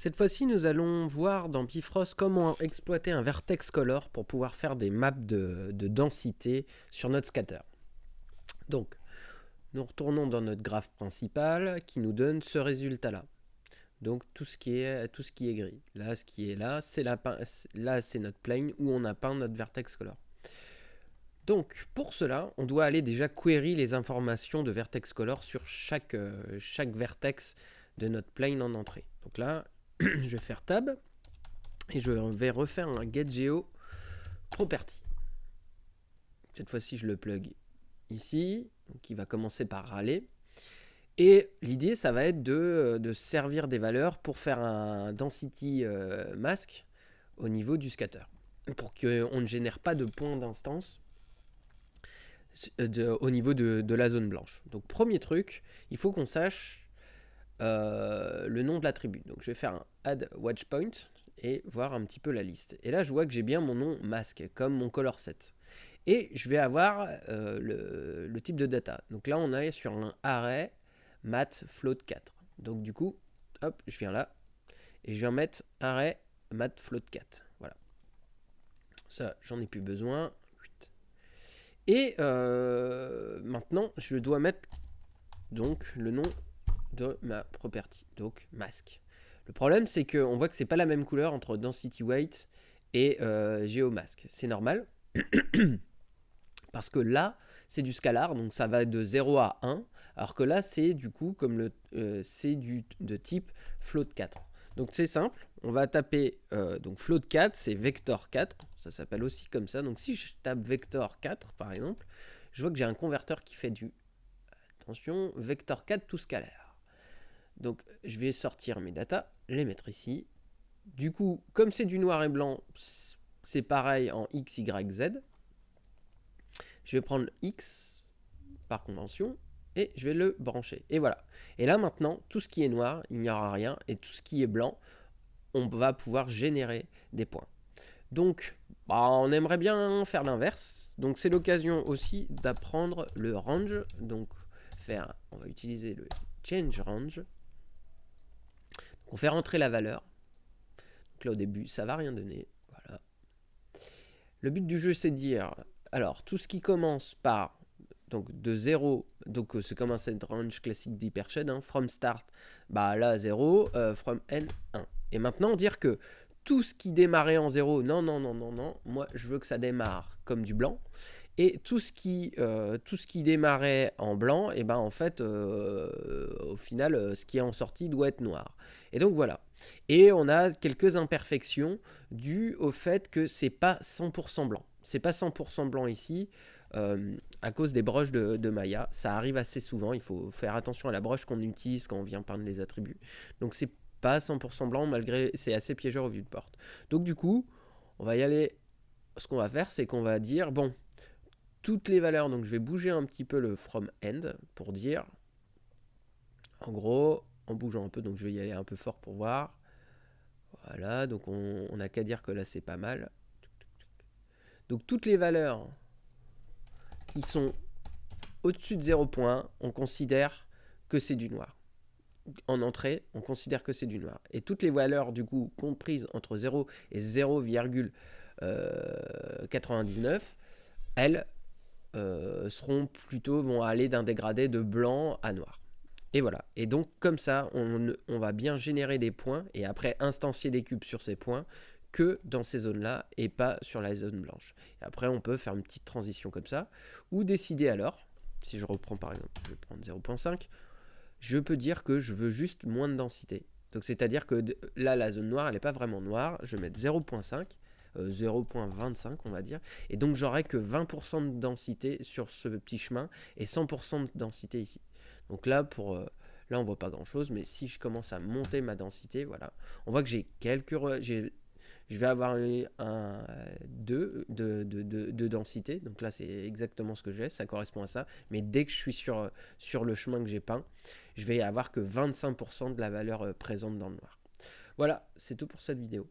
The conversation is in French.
Cette fois-ci, nous allons voir dans Bifrost comment exploiter un vertex color pour pouvoir faire des maps de densité sur notre scatter. Donc, nous retournons dans notre graphe principal qui nous donne ce résultat-là. Donc tout ce qui est gris. Là, ce qui est là, c'est notre plane où on a peint notre vertex color. Donc pour cela, on doit aller déjà query les informations de vertex color sur chaque vertex de notre plane en entrée. Donc là, je vais faire tab et je vais refaire un getGeo property. Cette fois-ci, je le plug ici, donc il va commencer par râler. Et l'idée, ça va être de servir des valeurs pour faire un density mask au niveau du scatter, pour qu'on ne génère pas de points d'instance au niveau de la zone blanche. Donc premier truc, il faut qu'on sache le nom de l'attribut. Donc je vais faire un add watch point et voir un petit peu la liste. Et là je vois que j'ai bien mon nom mask comme mon color set. Et je vais avoir le type de data. Donc là on est sur un array mat float 4. Donc du coup, hop, je viens là et je viens mettre array mat float 4. Voilà. Ça, j'en ai plus besoin. Et maintenant, je dois mettre donc le nom de ma property, donc mask. Le problème, c'est qu'on voit que c'est pas la même couleur entre density weight et geomask. C'est normal. Parce que là, c'est du scalar, donc ça va de 0 à 1, alors que là, c'est du coup comme c'est de type float 4. Donc c'est simple, on va taper donc float 4, c'est vector 4, ça s'appelle aussi comme ça. Donc si je tape vector 4 par exemple, je vois que j'ai un converteur qui fait du, attention, vector 4 tout scalaire. Donc je vais sortir mes datas, les mettre ici. Du coup, comme c'est du noir et blanc, c'est pareil en X, Y, Z. Je vais prendre X par convention et je vais le brancher. Et voilà. Et là maintenant, tout ce qui est noir, il n'y aura rien. Et tout ce qui est blanc, on va pouvoir générer des points. Donc, on aimerait bien faire l'inverse. Donc c'est l'occasion aussi d'apprendre le range. Donc on va utiliser le change range. Donc, on fait rentrer la valeur. Donc là au début, ça va rien donner. Voilà. Le but du jeu, c'est de dire, alors tout ce qui commence par donc de 0, donc c'est comme un set range classique d'Hypershed, hein, from start, là 0, from n 1. Et maintenant dire que tout ce qui démarrait en 0, non, moi je veux que ça démarre comme du blanc. Et tout ce qui démarrait en blanc, et en fait, au final, ce qui est en sortie doit être noir. Et donc voilà. Et on a quelques imperfections dues au fait que c'est pas 100% blanc. C'est pas 100% blanc ici. À cause des brushes de Maya. Ça arrive assez souvent, il faut faire attention à la brush qu'on utilise quand on vient peindre les attributs. Donc c'est pas 100% blanc, malgré c'est assez piégeur au viewport. Donc du coup, on va y aller. Ce qu'on va faire, c'est qu'on va dire, bon, toutes les valeurs, donc je vais bouger un petit peu le from end pour dire, en gros, en bougeant un peu, donc je vais y aller un peu fort pour voir. Voilà, donc on n'a qu'à dire que là c'est pas mal. Donc toutes les valeurs qui sont au-dessus de 0 points, on considère que c'est du noir. En entrée, on considère que c'est du noir. Et toutes les valeurs, du coup, comprises entre 0 et 0,99, elles vont aller d'un dégradé de blanc à noir. Et voilà. Et donc, comme ça, on va bien générer des points et après instancier des cubes sur ces points que dans ces zones-là et pas sur la zone blanche. Et après, on peut faire une petite transition comme ça ou décider alors, si je reprends par exemple, je vais prendre 0.5, je peux dire que je veux juste moins de densité. Donc c'est-à-dire que là, la zone noire, elle n'est pas vraiment noire. Je vais mettre 0.5, 0.25 on va dire. Et donc j'aurai que 20% de densité sur ce petit chemin et 100% de densité ici. Donc là, là on voit pas grand-chose, mais si je commence à monter ma densité, voilà, on voit que j'ai je vais avoir un 2 de densité. Donc là, c'est exactement ce que j'ai, ça correspond à ça. Mais dès que je suis sur le chemin que j'ai peint, je vais avoir que 25% de la valeur présente dans le noir. Voilà, c'est tout pour cette vidéo.